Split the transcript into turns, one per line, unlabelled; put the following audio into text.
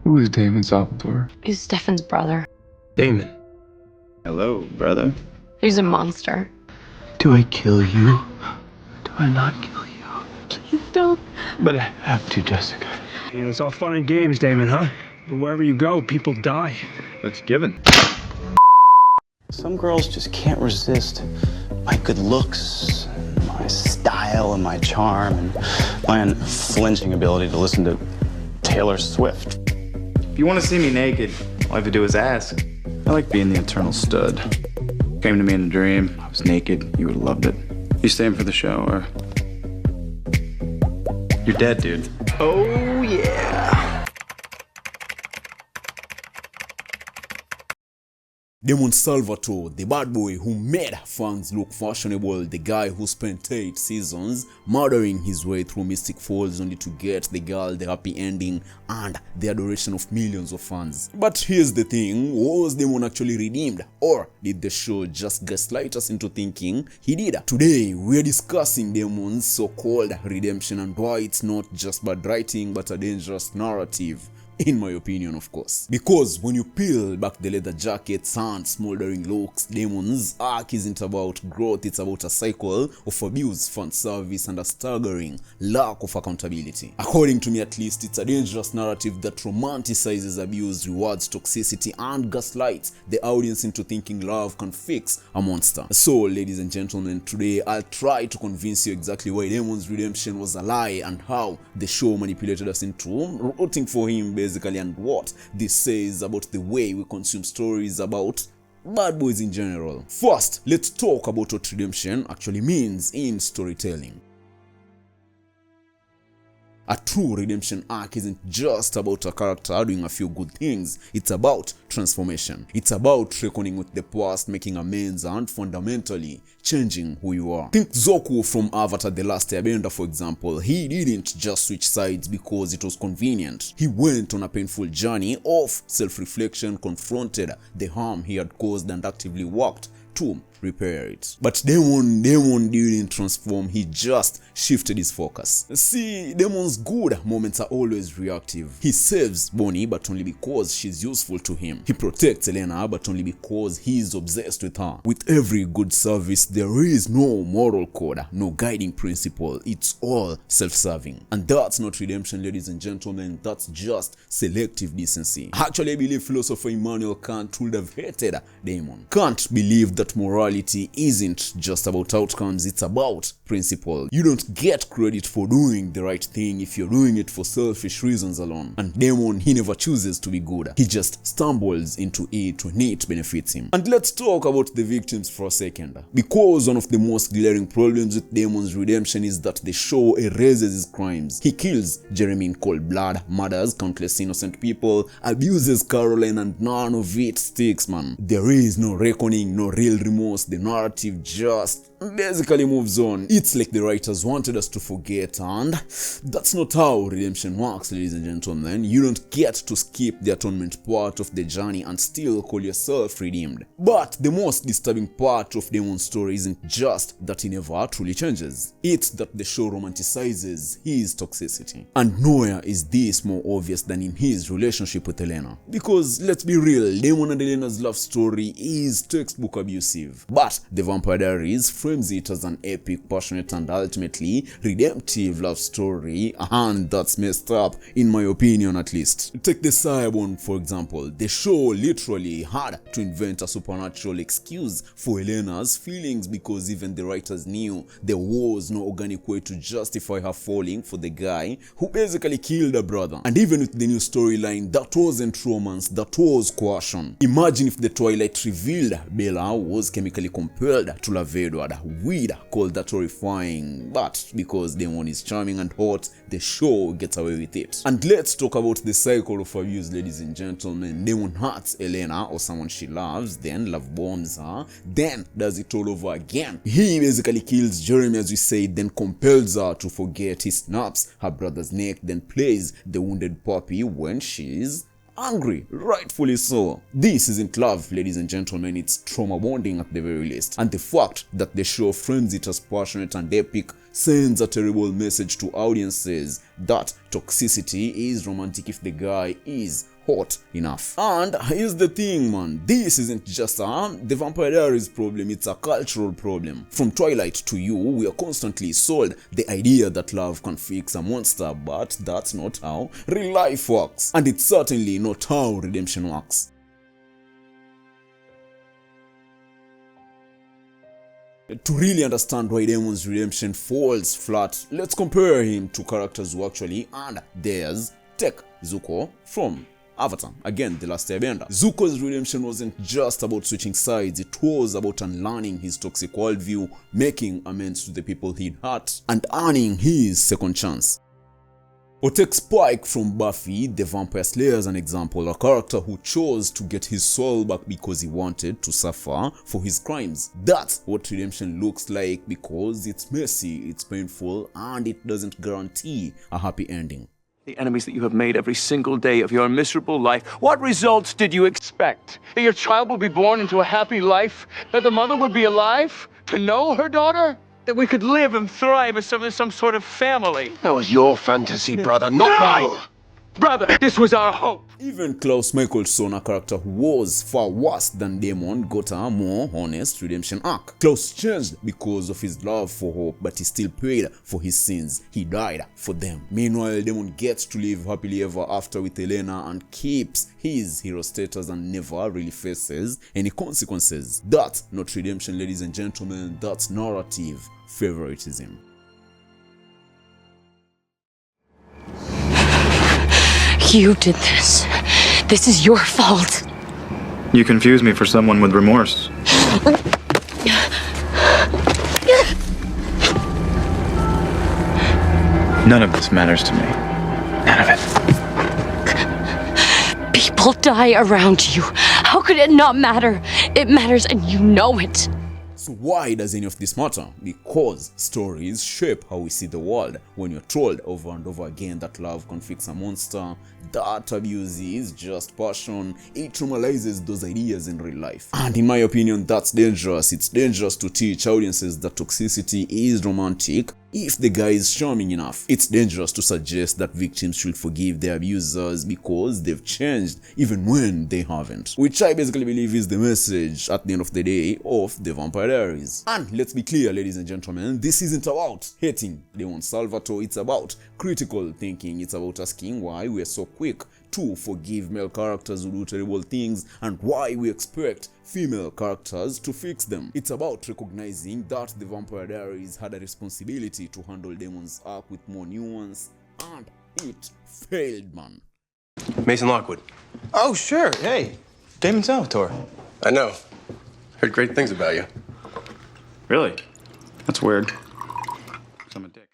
Who is Damon Salvatore?
He's Stefan's brother.
Damon.
Hello, brother.
He's a monster.
Do I kill you? Do I not kill you? Please don't. But I have to, Jessica.
It's all fun and games, Damon, huh? But wherever you go, people die.
Looks given. Some girls just can't resist my good looks, my style, and my charm, and my unflinching ability to listen to Taylor Swift. If you want to see me naked, all I have to do is ask. I like being the eternal stud. Came to me in a dream. I was naked. You would have loved it. You staying for the show, or you're dead, dude. Oh yeah.
Damon Salvatore, the bad boy who made fans look fashionable, the guy who spent 8 seasons murdering his way through Mystic Falls only to get the girl the happy ending and the adoration of millions of fans. But here's the thing, was Damon actually redeemed, or did the show just gaslight us into thinking he did? Today we're discussing Damon's so-called redemption and why it's not just bad writing but a dangerous narrative. In my opinion, of course. Because when you peel back the leather jackets and smoldering looks, Damon's arc isn't about growth, it's about a cycle of abuse, fan service, and a staggering lack of accountability. According to me at least, it's a dangerous narrative that romanticizes abuse, rewards toxicity, and gaslights the audience into thinking love can fix a monster. So, ladies and gentlemen, today I'll try to convince you exactly why Damon's redemption was a lie and how the show manipulated us into rooting for him basically, and what this says about the way we consume stories about bad boys in general. First, let's talk about what redemption actually means in storytelling. A true redemption arc isn't just about a character doing a few good things, it's about transformation. It's about reckoning with the past, making amends, and fundamentally changing who you are. Think Zoku from Avatar: The Last Airbender, for example. He didn't just switch sides because it was convenient. He went on a painful journey of self-reflection, confronted the harm he had caused, and actively worked to repair it. But Damon didn't transform, he just shifted his focus. See, Damon's good moments are always reactive. He saves Bonnie, but only because she's useful to him. He protects Elena, but only because he's obsessed with her. With every good service, there is no moral code, no guiding principle. It's all self-serving. And that's not redemption, ladies and gentlemen, that's just selective decency. Actually, I believe philosopher Immanuel Kant would have hated Damon. Kant believed that morality isn't just about outcomes, it's about principle. You don't get credit for doing the right thing if you're doing it for selfish reasons alone. And Damon, he never chooses to be good. He just stumbles into it when it benefits him. And let's talk about the victims for a second. Because one of the most glaring problems with Damon's redemption is that the show erases his crimes. He kills Jeremy in cold blood, murders countless innocent people, abuses Caroline, and none of it sticks, man. There is no reckoning, no real remorse. The narrative just basically moves on. It's like the writers wanted us to forget, and that's not how redemption works, ladies and gentlemen. You don't get to skip the atonement part of the journey and still call yourself redeemed. But the most disturbing part of Damon's story isn't just that he never truly changes. It's that the show romanticizes his toxicity. And nowhere is this more obvious than in his relationship with Elena. Because let's be real, Damon and Elena's love story is textbook abusive. But the Vampire Diaries frames it as an epic, passionate, and ultimately redemptive love story, and that's messed up, in my opinion at least. Take the Cyborn, for example. The show literally had to invent a supernatural excuse for Elena's feelings because even the writers knew there was no organic way to justify her falling for the guy who basically killed her brother. And even with the new storyline, that wasn't romance, that was coercion. Imagine if the Twilight revealed Bella was chemically compelled to love Edward. We'd call that horrifying, but because Damon is charming and hot, the show gets away with it. And let's talk about the cycle of abuse, ladies and gentlemen. Damon hurts Elena or someone she loves, then love bombs her, then does it all over again. He basically kills Jeremy, as we said, then compels her to forget. He snaps her brother's neck, then plays the wounded puppy when she's angry, rightfully so. This isn't love, ladies and gentlemen, it's trauma bonding at the very least. And the fact that the show frames it as passionate and epic sends a terrible message to audiences that toxicity is romantic if the guy is hot enough. And here's the thing, man, this isn't just the Vampire Diaries problem, it's a cultural problem. From Twilight to You, we are constantly sold the idea that love can fix a monster, but that's not how real life works. And it's certainly not how redemption works. To really understand why Damon's redemption falls flat, let's compare him to characters who actually and theirs. Take Zuko from Avatar, again the Last Airbender. Zuko's redemption wasn't just about switching sides, it was about unlearning his toxic worldview, making amends to the people he'd hurt, and earning his second chance. Or take Spike from Buffy the Vampire Slayer as an example, a character who chose to get his soul back because he wanted to suffer for his crimes. That's what redemption looks like, because it's messy, it's painful, and it doesn't guarantee a happy ending.
The enemies that you have made every single day of your miserable life, what results did you expect? That your child will be born into a happy life? That the mother would be alive to know her daughter? That we could live and thrive as some sort of family?
That was your fantasy, brother, not mine.
Brother, this was our hope.
Even Klaus Michelson, a character who was far worse than Damon, got a more honest redemption arc. Klaus changed because of his love for Hope, but he still paid for his sins. He died for them. Meanwhile, Damon gets to live happily ever after with Elena and keeps his hero status and never really faces any consequences. That's not redemption, ladies and gentlemen. That's narrative favoritism.
You did this. This is your fault.
You confuse me for someone with remorse. None of this matters to me. None of it.
People die around you. How could it not matter? It matters and you know it.
So why does any of this matter? Because stories shape how we see the world. When you're told over and over again that love can fix a monster, that abuse is just passion, it normalizes those ideas in real life. And in my opinion, that's dangerous. It's dangerous to teach audiences that toxicity is romantic if the guy is charming enough. It's dangerous to suggest that victims should forgive their abusers because they've changed even when they haven't. Which I basically believe is the message at the end of the day of the Vampire Diaries. And let's be clear, ladies and gentlemen, this isn't about hating Damon Salvatore, it's about critical thinking. It's about asking why we're so quick to forgive male characters who do terrible things and why we expect female characters to fix them. It's about recognizing that the Vampire Diaries had a responsibility to handle Damon's arc with more nuance, and it failed, man.
Mason Lockwood.
Oh, sure. Hey, Damon Salvatore.
I know. Heard great things about you.
Really? That's weird. 'Cause I'm a dick.